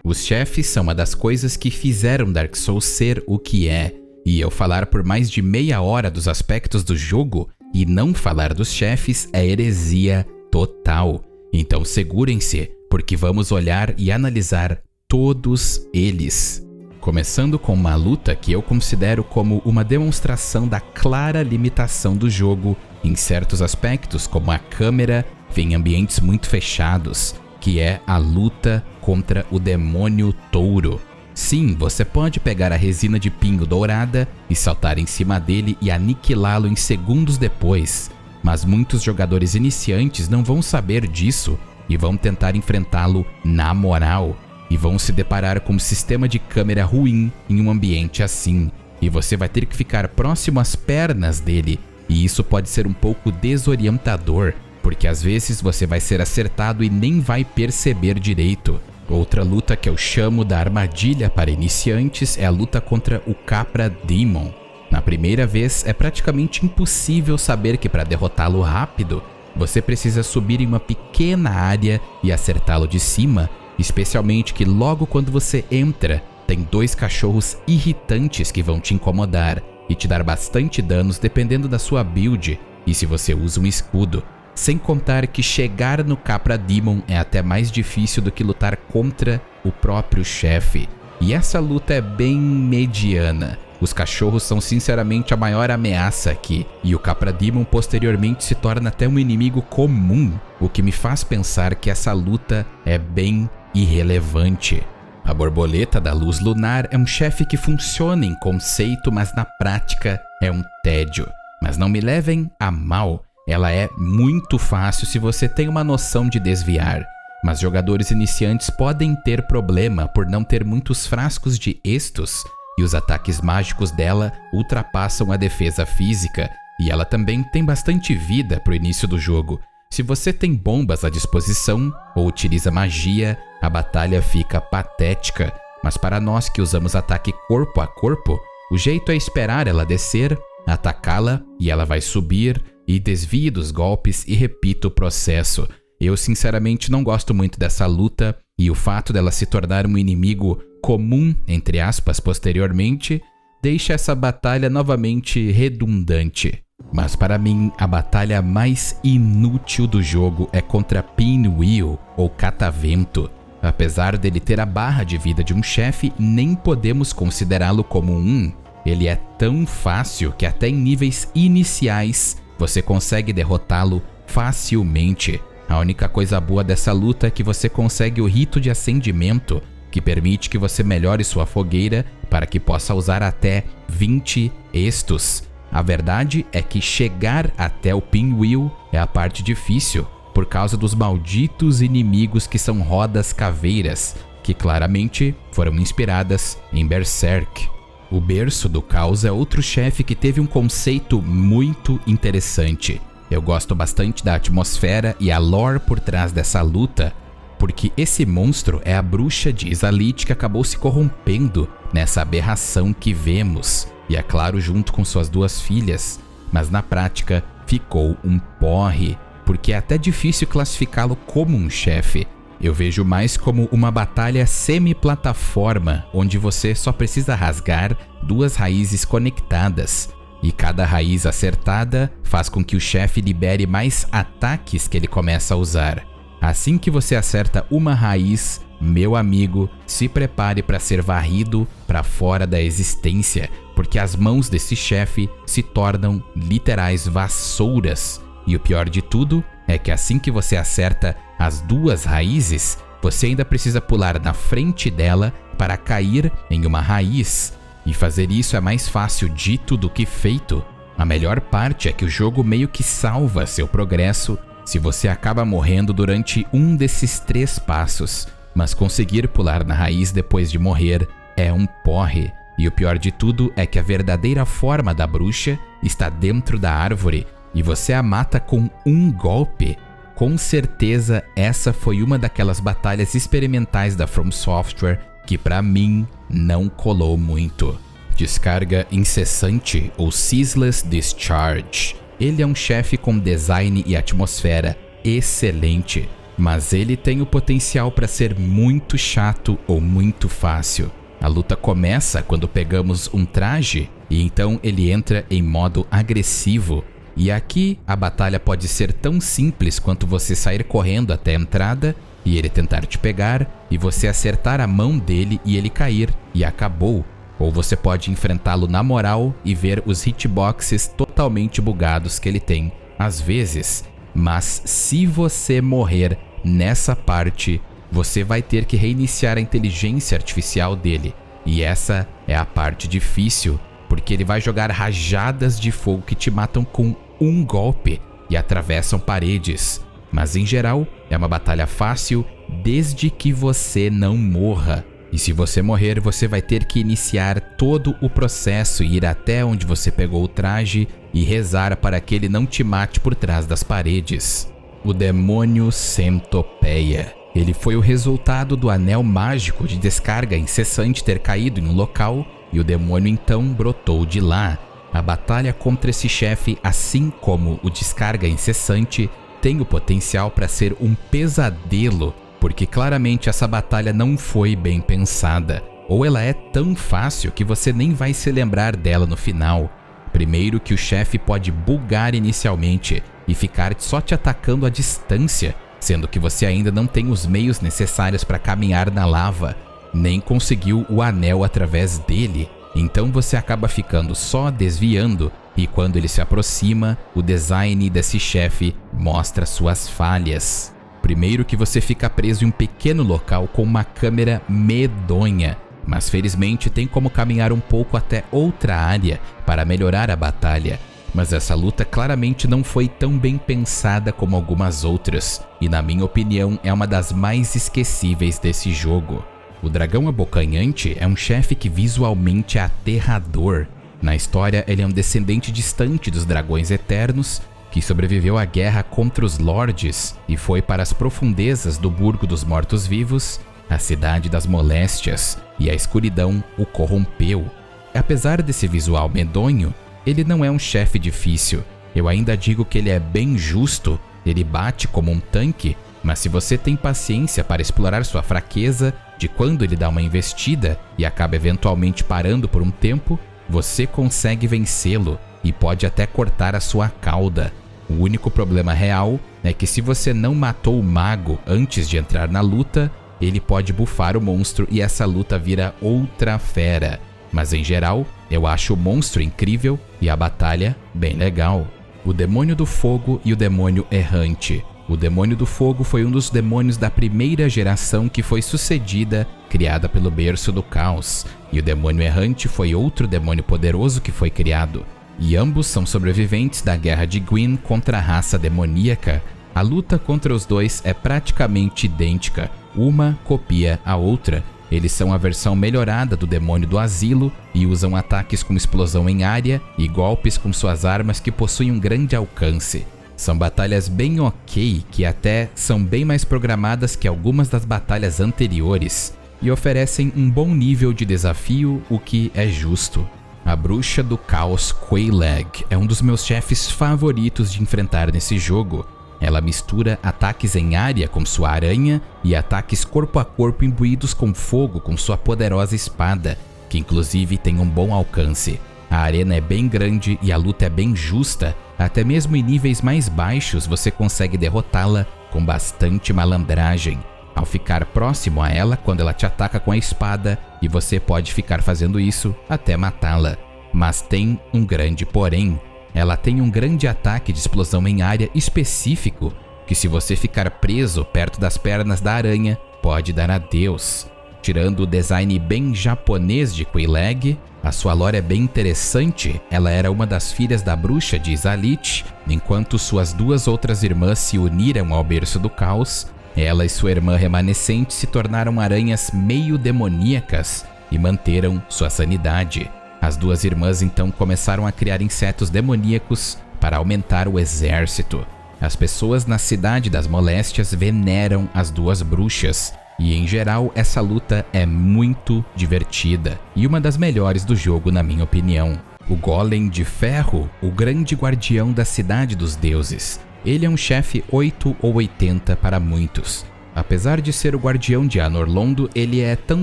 Os chefes são uma das coisas que fizeram Dark Souls ser o que é, e eu falar por mais de meia hora dos aspectos do jogo e não falar dos chefes é heresia total. Então segurem-se, porque vamos olhar e analisar todos eles. Começando com uma luta que eu considero como uma demonstração da clara limitação do jogo em certos aspectos, como a câmera em ambientes muito fechados, que é a luta contra o demônio touro. Sim, você pode pegar a resina de pinho dourada e saltar em cima dele e aniquilá-lo em segundos depois, mas muitos jogadores iniciantes não vão saber disso e vão tentar enfrentá-lo na moral, e vão se deparar com um sistema de câmera ruim em um ambiente assim, e você vai ter que ficar próximo às pernas dele, e isso pode ser um pouco desorientador, porque às vezes você vai ser acertado e nem vai perceber direito. Outra luta que eu chamo da armadilha para iniciantes é a luta contra o Capra Demon. Na primeira vez é praticamente impossível saber que para derrotá-lo rápido, você precisa subir em uma pequena área e acertá-lo de cima, especialmente que logo quando você entra, tem 2 cachorros irritantes que vão te incomodar e te dar bastante danos dependendo da sua build e se você usa um escudo. Sem contar que chegar no Capra Demon é até mais difícil do que lutar contra o próprio chefe. E essa luta é bem mediana. Os cachorros são sinceramente a maior ameaça aqui, e o Capra Demon posteriormente se torna até um inimigo comum, o que me faz pensar que essa luta é bem irrelevante. A Borboleta da Luz Lunar é um chefe que funciona em conceito, mas na prática é um tédio. Mas não me levem a mal. Ela é muito fácil se você tem uma noção de desviar, mas jogadores iniciantes podem ter problema por não ter muitos frascos de estus, e os ataques mágicos dela ultrapassam a defesa física, e ela também tem bastante vida pro início do jogo. Se você tem bombas à disposição ou utiliza magia, a batalha fica patética, mas para nós que usamos ataque corpo a corpo, o jeito é esperar ela descer, atacá-la e ela vai subir, e desvie dos golpes e repita o processo. Eu sinceramente não gosto muito dessa luta, e o fato dela se tornar um inimigo comum, entre aspas, posteriormente, deixa essa batalha novamente redundante. Mas para mim, a batalha mais inútil do jogo é contra Pinwheel, ou Catavento. Apesar dele ter a barra de vida de um chefe, nem podemos considerá-lo como um. Ele é tão fácil que até em níveis iniciais você consegue derrotá-lo facilmente. A única coisa boa dessa luta é que você consegue o rito de acendimento, que permite que você melhore sua fogueira para que possa usar até 20 estus. A verdade é que chegar até o Pinwheel é a parte difícil, por causa dos malditos inimigos que são rodas caveiras, que claramente foram inspiradas em Berserk. O Berço do Caos é outro chefe que teve um conceito muito interessante. Eu gosto bastante da atmosfera e a lore por trás dessa luta, porque esse monstro é a bruxa de Izalith que acabou se corrompendo nessa aberração que vemos, e é claro junto com suas 2 filhas, mas na prática ficou um porre. porque é até difícil classificá-lo como um chefe. Eu vejo mais como uma batalha semi-plataforma, onde você só precisa rasgar 2 raízes conectadas, e cada raiz acertada faz com que o chefe libere mais ataques que ele começa a usar. Assim que você acerta uma raiz, meu amigo, se prepare para ser varrido para fora da existência, porque as mãos desse chefe se tornam literais vassouras. E o pior de tudo é que assim que você acerta as 2 raízes, você ainda precisa pular na frente dela para cair em uma raiz. E fazer isso é mais fácil dito do que feito. A melhor parte é que o jogo meio que salva seu progresso se você acaba morrendo durante um desses 3 passos. Mas conseguir pular na raiz depois de morrer é um porre. E o pior de tudo é que a verdadeira forma da bruxa está dentro da árvore e você a mata com um golpe. Com certeza essa foi uma daquelas batalhas experimentais da From Software que pra mim não colou muito. Descarga incessante ou Ceaseless Discharge. Ele é um chefe com design e atmosfera excelente, mas ele tem o potencial para ser muito chato ou muito fácil. A luta começa quando pegamos um traje e então ele entra em modo agressivo. E aqui a batalha pode ser tão simples quanto você sair correndo até a entrada e ele tentar te pegar e você acertar a mão dele e ele cair e acabou. Ou você pode enfrentá-lo na moral e ver os hitboxes totalmente bugados que ele tem às vezes. Mas se você morrer nessa parte, você vai ter que reiniciar a inteligência artificial dele. E essa é a parte difícil, porque ele vai jogar rajadas de fogo que te matam com um golpe e atravessam paredes. Mas em geral, é uma batalha fácil desde que você não morra. E se você morrer, você vai ter que iniciar todo o processo e ir até onde você pegou o traje e rezar para que ele não te mate por trás das paredes. O demônio Centopeia. Ele foi o resultado do anel mágico de descarga incessante ter caído em um local e o demônio então brotou de lá. A batalha contra esse chefe, assim como o descarga incessante, tem o potencial para ser um pesadelo, porque claramente essa batalha não foi bem pensada, ou ela é tão fácil que você nem vai se lembrar dela no final. Primeiro que o chefe pode bugar inicialmente e ficar só te atacando à distância, sendo que você ainda não tem os meios necessários para caminhar na lava, nem conseguiu o anel através dele. Então você acaba ficando só desviando e quando ele se aproxima, o design desse chefe mostra suas falhas. Primeiro que você fica preso em um pequeno local com uma câmera medonha, mas felizmente tem como caminhar um pouco até outra área para melhorar a batalha. Mas essa luta claramente não foi tão bem pensada como algumas outras, e na minha opinião é uma das mais esquecíveis desse jogo. O dragão abocanhante é um chefe que visualmente é aterrador. Na história, ele é um descendente distante dos dragões eternos, que sobreviveu à guerra contra os Lordes e foi para as profundezas do Burgo dos Mortos-Vivos, a cidade das moléstias, e a escuridão o corrompeu. Apesar desse visual medonho, ele não é um chefe difícil. Eu ainda digo que ele é bem justo, ele bate como um tanque, mas se você tem paciência para explorar sua fraqueza de quando ele dá uma investida e acaba eventualmente parando por um tempo, você consegue vencê-lo e pode até cortar a sua cauda. O único problema real é que se você não matou o mago antes de entrar na luta, ele pode bufar o monstro e essa luta vira outra fera. Mas em geral, eu acho o monstro incrível e a batalha bem legal. O demônio do fogo e o demônio errante. O demônio do fogo foi um dos demônios da primeira geração que foi sucedida, criada pelo berço do caos, e o demônio errante foi outro demônio poderoso que foi criado. E ambos são sobreviventes da guerra de Gwyn contra a raça demoníaca. A luta contra os dois é praticamente idêntica, uma copia a outra. Eles são a versão melhorada do demônio do asilo e usam ataques com explosão em área e golpes com suas armas que possuem um grande alcance. São batalhas bem ok, que até são bem mais programadas que algumas das batalhas anteriores e oferecem um bom nível de desafio, o que é justo. A bruxa do caos Quelaag é um dos meus chefes favoritos de enfrentar nesse jogo. Ela mistura ataques em área com sua aranha e ataques corpo a corpo imbuídos com fogo com sua poderosa espada, que inclusive tem um bom alcance. A arena é bem grande e a luta é bem justa, até mesmo em níveis mais baixos você consegue derrotá-la com bastante malandragem, ao ficar próximo a ela quando ela te ataca com a espada, e você pode ficar fazendo isso até matá-la. Mas tem um grande porém. Ela tem um grande ataque de explosão em área específico, que se você ficar preso perto das pernas da aranha, pode dar adeus. Tirando o design bem japonês de Quelaag, a sua lore é bem interessante. Ela era uma das filhas da bruxa de Izalith, enquanto suas duas outras irmãs se uniram ao berço do caos. Ela e sua irmã remanescente se tornaram aranhas meio demoníacas e manteram sua sanidade. As duas irmãs então começaram a criar insetos demoníacos para aumentar o exército. As pessoas na Cidade das Moléstias veneram as duas bruxas, e em geral essa luta é muito divertida e uma das melhores do jogo na minha opinião. O Golem de Ferro, o grande guardião da Cidade dos Deuses. Ele é um chefe 8 ou 80 para muitos. Apesar de ser o guardião de Anor Londo, ele é tão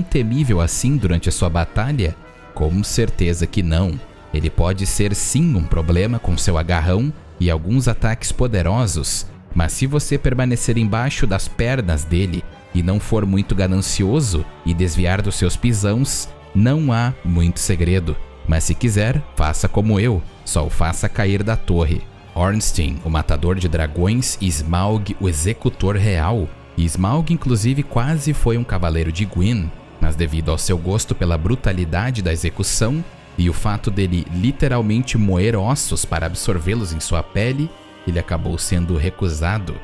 temível assim durante a sua batalha? Com certeza que não. Ele pode ser sim um problema com seu agarrão e alguns ataques poderosos, mas se você permanecer embaixo das pernas dele e não for muito ganancioso e desviar dos seus pisãos, não há muito segredo. Mas se quiser, faça como eu, só o faça cair da torre. Ornstein, o matador de dragões, e Smaug, o executor real. E Smaug inclusive quase foi um cavaleiro de Gwyn, mas devido ao seu gosto pela brutalidade da execução e o fato dele literalmente moer ossos para absorvê-los em sua pele, ele acabou sendo recusado.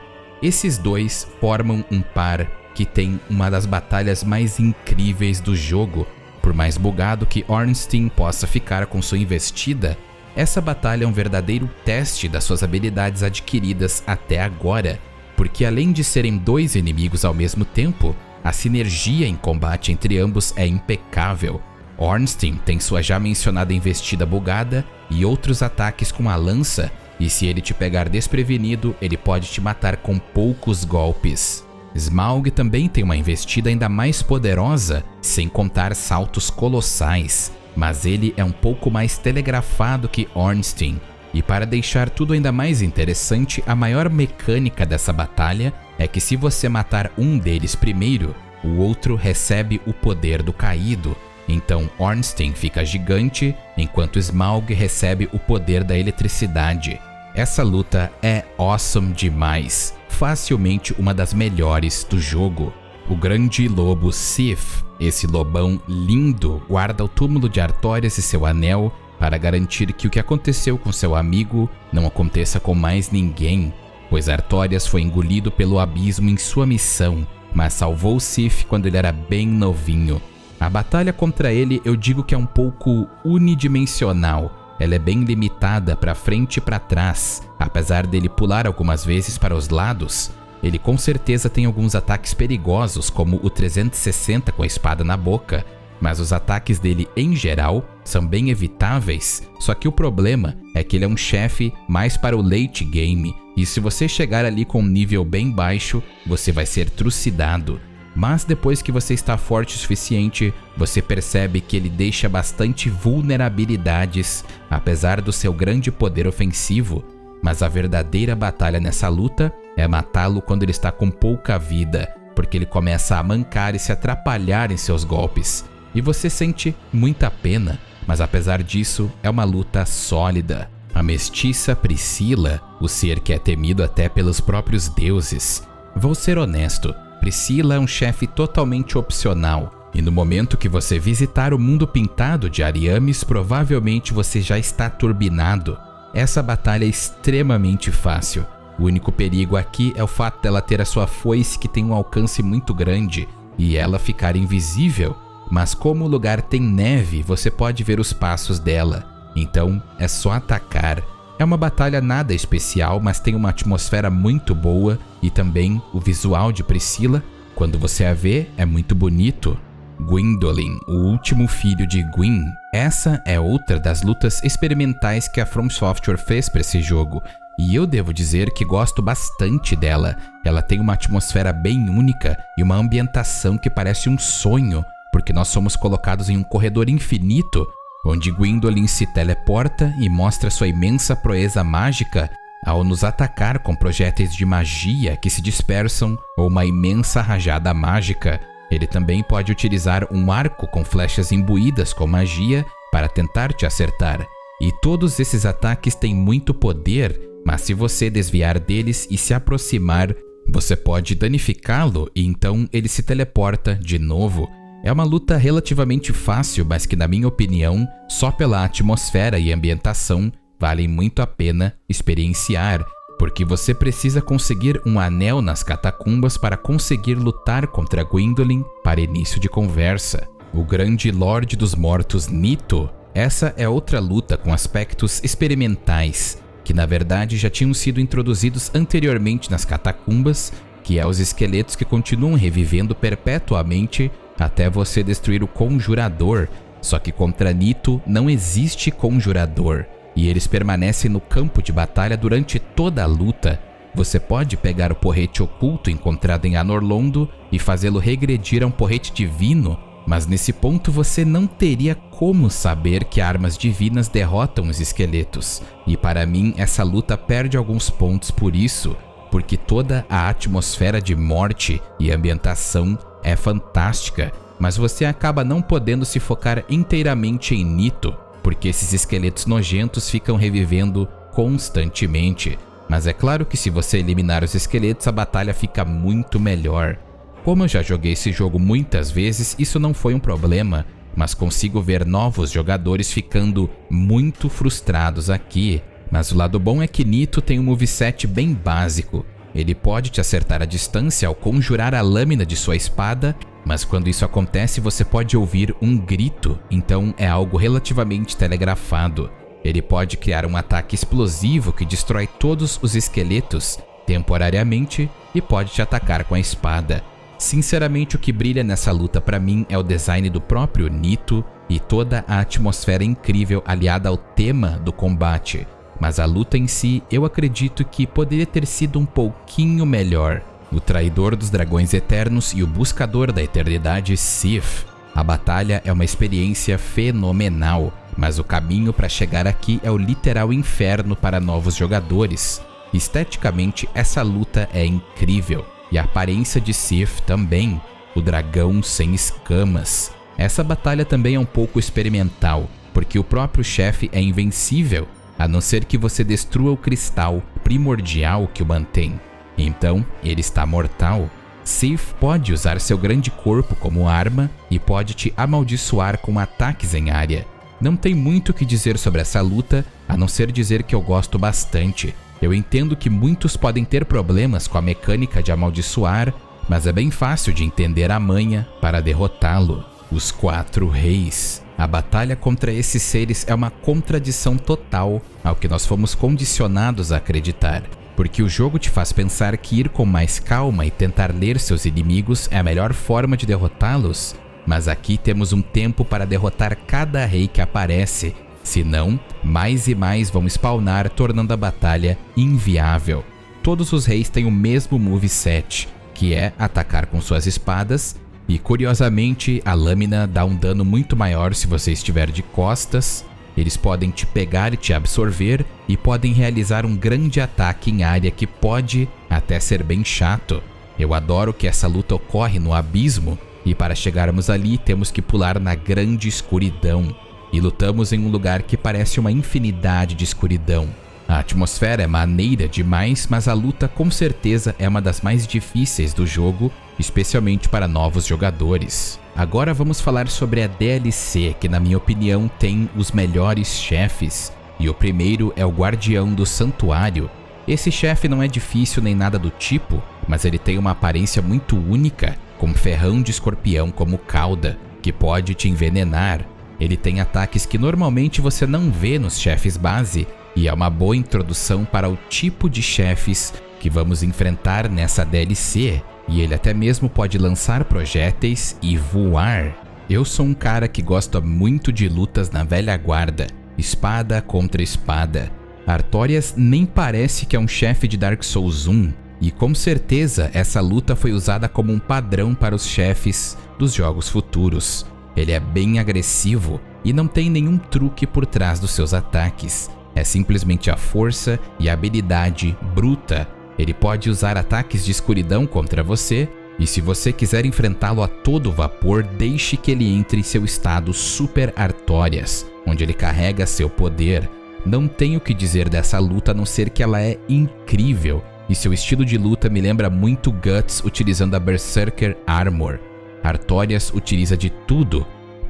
Esses dois formam um par que tem uma das batalhas mais incríveis do jogo. Por mais bugado que Ornstein possa ficar com sua investida, essa batalha é um verdadeiro teste das suas habilidades adquiridas até agora, porque além de serem dois inimigos ao mesmo tempo, a sinergia em combate entre ambos é impecável. Ornstein tem sua já mencionada investida bugada e outros ataques com a lança, e se ele te pegar desprevenido, ele pode te matar com poucos golpes. Smaug também tem uma investida ainda mais poderosa, sem contar saltos colossais, mas ele é um pouco mais telegrafado que Ornstein. E para deixar tudo ainda mais interessante, a maior mecânica dessa batalha é que se você matar um deles primeiro, o outro recebe o poder do caído. Então Ornstein fica gigante, enquanto Smaug recebe o poder da eletricidade. Essa luta é awesome demais, facilmente uma das melhores do jogo. O grande lobo Sif, esse lobão lindo, guarda o túmulo de Artorias e seu anel para garantir que o que aconteceu com seu amigo não aconteça com mais ninguém, pois Artorias foi engolido pelo abismo em sua missão, mas salvou Sif quando ele era bem novinho. A batalha contra ele eu digo que é um pouco unidimensional. Ela é bem limitada para frente e para trás. Apesar dele pular algumas vezes para os lados, ele com certeza tem alguns ataques perigosos, como o 360 com a espada na boca, mas os ataques dele em geral são bem evitáveis. Só que o problema é que ele é um chefe mais para o late game, e se você chegar ali com um nível bem baixo, você vai ser trucidado. Mas depois que você está forte o suficiente, você percebe que ele deixa bastante vulnerabilidades, apesar do seu grande poder ofensivo. Mas a verdadeira batalha nessa luta é matá-lo quando ele está com pouca vida, porque ele começa a mancar e se atrapalhar em seus golpes. E você sente muita pena, mas apesar disso, é uma luta sólida. A mestiça Priscila, o ser que é temido até pelos próprios deuses. Vou ser honesto. Priscila é um chefe totalmente opcional, e no momento que você visitar o mundo pintado de Ariamis, provavelmente você já está turbinado. Essa batalha é extremamente fácil. O único perigo aqui é o fato dela ter a sua foice que tem um alcance muito grande e ela ficar invisível, mas como o lugar tem neve, você pode ver os passos dela, então é só atacar. É uma batalha nada especial, mas tem uma atmosfera muito boa e também o visual de Priscila, quando você a vê, é muito bonito. Gwyndolin, o último filho de Gwyn. Essa é outra das lutas experimentais que a From Software fez para esse jogo. e eu devo dizer que gosto bastante dela. Ela tem uma atmosfera bem única e uma ambientação que parece um sonho, porque nós somos colocados em um corredor infinito, onde Gwyndolin se teleporta e mostra sua imensa proeza mágica ao nos atacar com projéteis de magia que se dispersam ou uma imensa rajada mágica. Ele também pode utilizar um arco com flechas imbuídas com magia para tentar te acertar. E todos esses ataques têm muito poder, mas se você desviar deles e se aproximar, você pode danificá-lo e então ele se teleporta de novo. É uma luta relativamente fácil, mas que, na minha opinião, só pela atmosfera e ambientação, valem muito a pena experienciar, porque você precisa conseguir um anel nas catacumbas para conseguir lutar contra Gwyndolin para início de conversa. O grande Lorde dos Mortos Nito. Essa é outra luta com aspectos experimentais, que na verdade já tinham sido introduzidos anteriormente nas catacumbas, que é os esqueletos que continuam revivendo perpetuamente até você destruir o Conjurador. Só que contra Nito não existe Conjurador, e eles permanecem no campo de batalha durante toda a luta. Você pode pegar o porrete oculto encontrado em Anor Londo e fazê-lo regredir a um porrete divino, mas nesse ponto você não teria como saber que armas divinas derrotam os esqueletos. E para mim essa luta perde alguns pontos por isso, porque toda a atmosfera de morte e ambientação é fantástica, mas você acaba não podendo se focar inteiramente em Nito, porque esses esqueletos nojentos ficam revivendo constantemente. Mas é claro que se você eliminar os esqueletos, a batalha fica muito melhor. Como eu já joguei esse jogo muitas vezes, isso não foi um problema, mas consigo ver novos jogadores ficando muito frustrados aqui. Mas o lado bom é que Nito tem um moveset bem básico. Ele pode te acertar à distância ao conjurar a lâmina de sua espada, mas quando isso acontece você pode ouvir um grito, então é algo relativamente telegrafado. Ele pode criar um ataque explosivo que destrói todos os esqueletos temporariamente e pode te atacar com a espada. Sinceramente, o que brilha nessa luta para mim é o design do próprio Nito e toda a atmosfera incrível aliada ao tema do combate. Mas a luta em si, eu acredito que poderia ter sido um pouquinho melhor. O Traidor dos Dragões Eternos e o Buscador da Eternidade Sif. A batalha é uma experiência fenomenal, mas o caminho para chegar aqui é o literal inferno para novos jogadores. Esteticamente, essa luta é incrível. E a aparência de Sif também, o dragão sem escamas. Essa batalha também é um pouco experimental, porque o próprio chefe é invencível, a não ser que você destrua o cristal primordial que o mantém. Então, ele está mortal. Sif pode usar seu grande corpo como arma e pode te amaldiçoar com ataques em área. Não tem muito o que dizer sobre essa luta, a não ser dizer que eu gosto bastante. Eu entendo que muitos podem ter problemas com a mecânica de amaldiçoar, mas é bem fácil de entender a manha para derrotá-lo. Os 4 Reis. A batalha contra esses seres é uma contradição total ao que nós fomos condicionados a acreditar, porque o jogo te faz pensar que ir com mais calma e tentar ler seus inimigos é a melhor forma de derrotá-los, mas aqui temos um tempo para derrotar cada rei que aparece. Senão, mais e mais vão spawnar, tornando a batalha inviável. Todos os reis têm o mesmo moveset, que é atacar com suas espadas, e curiosamente a lâmina dá um dano muito maior se você estiver de costas. Eles podem te pegar e te absorver, e podem realizar um grande ataque em área que pode até ser bem chato. Eu adoro que essa luta ocorre no abismo, e para chegarmos ali temos que pular na grande escuridão. E lutamos em um lugar que parece uma infinidade de escuridão. A atmosfera é maneira demais, mas a luta com certeza é uma das mais difíceis do jogo, especialmente para novos jogadores. Agora vamos falar sobre a DLC, que na minha opinião tem os melhores chefes. E o primeiro é o Guardião do Santuário. Esse chefe não é difícil nem nada do tipo, mas ele tem uma aparência muito única, com ferrão de escorpião como cauda, que pode te envenenar. Ele tem ataques que normalmente você não vê nos chefes base, e é uma boa introdução para o tipo de chefes que vamos enfrentar nessa DLC, e ele até mesmo pode lançar projéteis e voar. Eu sou um cara que gosta muito de lutas na velha guarda, espada contra espada. Artorias nem parece que é um chefe de Dark Souls 1, e com certeza essa luta foi usada como um padrão para os chefes dos jogos futuros. Ele é bem agressivo e não tem nenhum truque por trás dos seus ataques. É simplesmente a força e a habilidade bruta. Ele pode usar ataques de escuridão contra você, e se você quiser enfrentá-lo a todo vapor, deixe que ele entre em seu estado Super Artorias, onde ele carrega seu poder. Não tenho o que dizer dessa luta a não ser que ela é incrível, e seu estilo de luta me lembra muito Guts utilizando a Berserker Armor. Artorias utiliza de tudo: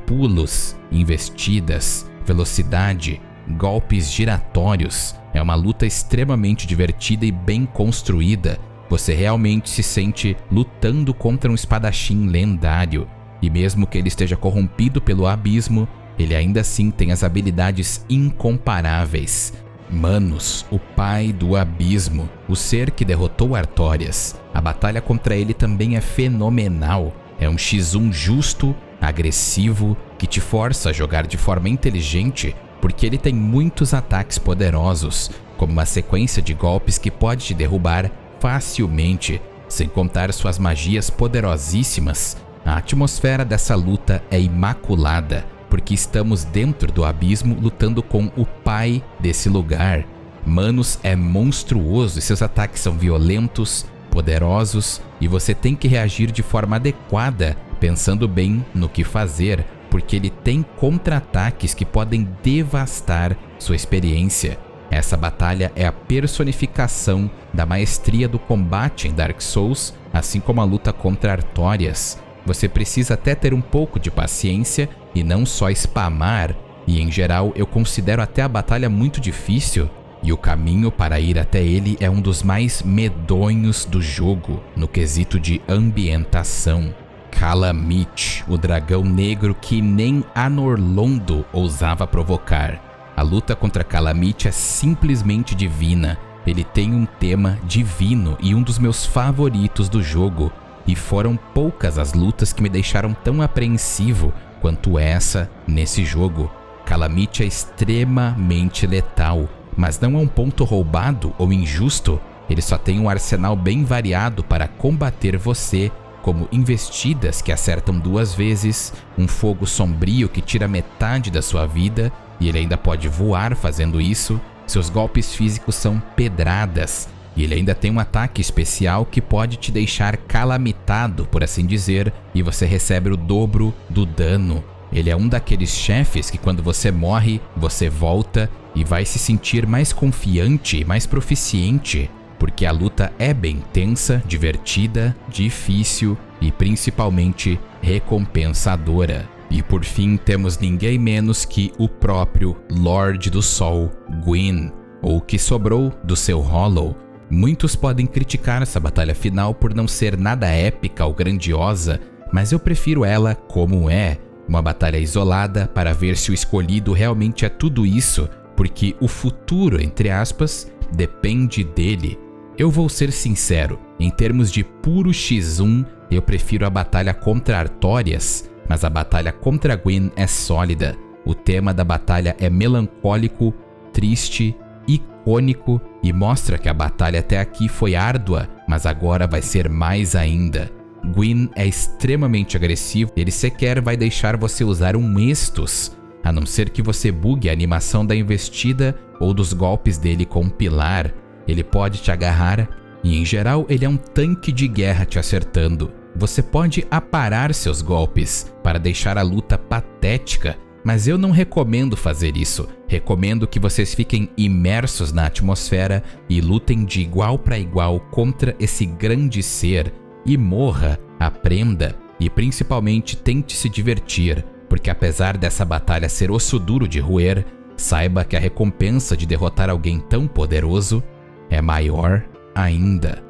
pulos, investidas, velocidade, golpes giratórios. É uma luta extremamente divertida e bem construída. Você realmente se sente lutando contra um espadachim lendário. E mesmo que ele esteja corrompido pelo abismo, ele ainda assim tem as habilidades incomparáveis. Manos, o pai do abismo, o ser que derrotou Artorias. A batalha contra ele também é fenomenal. É um X1 justo, agressivo, que te força a jogar de forma inteligente, porque ele tem muitos ataques poderosos, como uma sequência de golpes que pode te derrubar facilmente, sem contar suas magias poderosíssimas. A atmosfera dessa luta é imaculada, porque estamos dentro do abismo lutando com o pai desse lugar. Manos é monstruoso e seus ataques são violentos, poderosos, e você tem que reagir de forma adequada, pensando bem no que fazer, porque ele tem contra-ataques que podem devastar sua experiência. Essa batalha é a personificação da maestria do combate em Dark Souls, assim como a luta contra Artorias. Você precisa até ter um pouco de paciência e não só spamar, e em geral eu considero até a batalha muito difícil, e o caminho para ir até ele é um dos mais medonhos do jogo, no quesito de ambientação. Calamite, o dragão negro que nem Anor Londo ousava provocar. A luta contra Calamite é simplesmente divina. Ele tem um tema divino e um dos meus favoritos do jogo. E foram poucas as lutas que me deixaram tão apreensivo quanto essa nesse jogo. Calamite é extremamente letal, mas não é um ponto roubado ou injusto. Ele só tem um arsenal bem variado para combater você, como investidas que acertam 2 vezes, um fogo sombrio que tira metade da sua vida, e ele ainda pode voar fazendo isso. Seus golpes físicos são pedradas, e ele ainda tem um ataque especial que pode te deixar calamitado, por assim dizer, e você recebe o dobro do dano. Ele é um daqueles chefes que quando você morre, você volta e vai se sentir mais confiante e mais proficiente, porque a luta é bem tensa, divertida, difícil e principalmente recompensadora. E por fim temos ninguém menos que o próprio Lorde do Sol, Gwyn, ou o que sobrou do seu Hollow. Muitos podem criticar essa batalha final por não ser nada épica ou grandiosa, mas eu prefiro ela como é, uma batalha isolada para ver se o escolhido realmente é tudo isso, porque o futuro, entre aspas, depende dele. Eu vou ser sincero, em termos de puro X1, eu prefiro a batalha contra Artorias, mas a batalha contra Gwyn é sólida. O tema da batalha é melancólico, triste, icônico e mostra que a batalha até aqui foi árdua, mas agora vai ser mais ainda. Gwyn é extremamente agressivo, ele sequer vai deixar você usar um Estus, a não ser que você bugue a animação da investida ou dos golpes dele com um pilar. Ele pode te agarrar e em geral ele é um tanque de guerra te acertando. Você pode aparar seus golpes para deixar a luta patética, mas eu não recomendo fazer isso. Recomendo que vocês fiquem imersos na atmosfera e lutem de igual para igual contra esse grande ser. E morra, aprenda e principalmente tente se divertir, porque apesar dessa batalha ser osso duro de roer, saiba que a recompensa de derrotar alguém tão poderoso é maior ainda.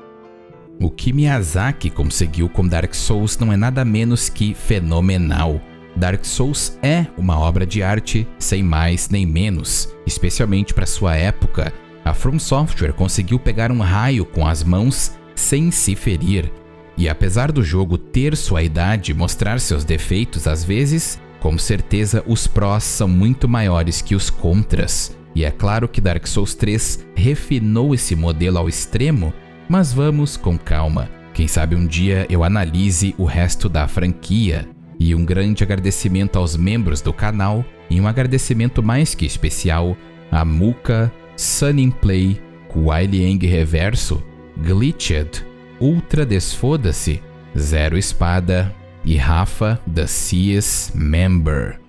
O que Miyazaki conseguiu com Dark Souls não é nada menos que fenomenal. Dark Souls é uma obra de arte sem mais nem menos, especialmente para sua época. A From Software conseguiu pegar um raio com as mãos sem se ferir. E apesar do jogo ter sua idade e mostrar seus defeitos às vezes, com certeza os prós são muito maiores que os contras. E é claro que Dark Souls 3 refinou esse modelo ao extremo, mas vamos com calma. Quem sabe um dia eu analise o resto da franquia. E um grande agradecimento aos membros do canal e um agradecimento mais que especial a Muka, Sunning Play, Kuailiang Reverso, Glitched, Ultra Desfoda-se, Zero Espada e Rafa The Seas Member.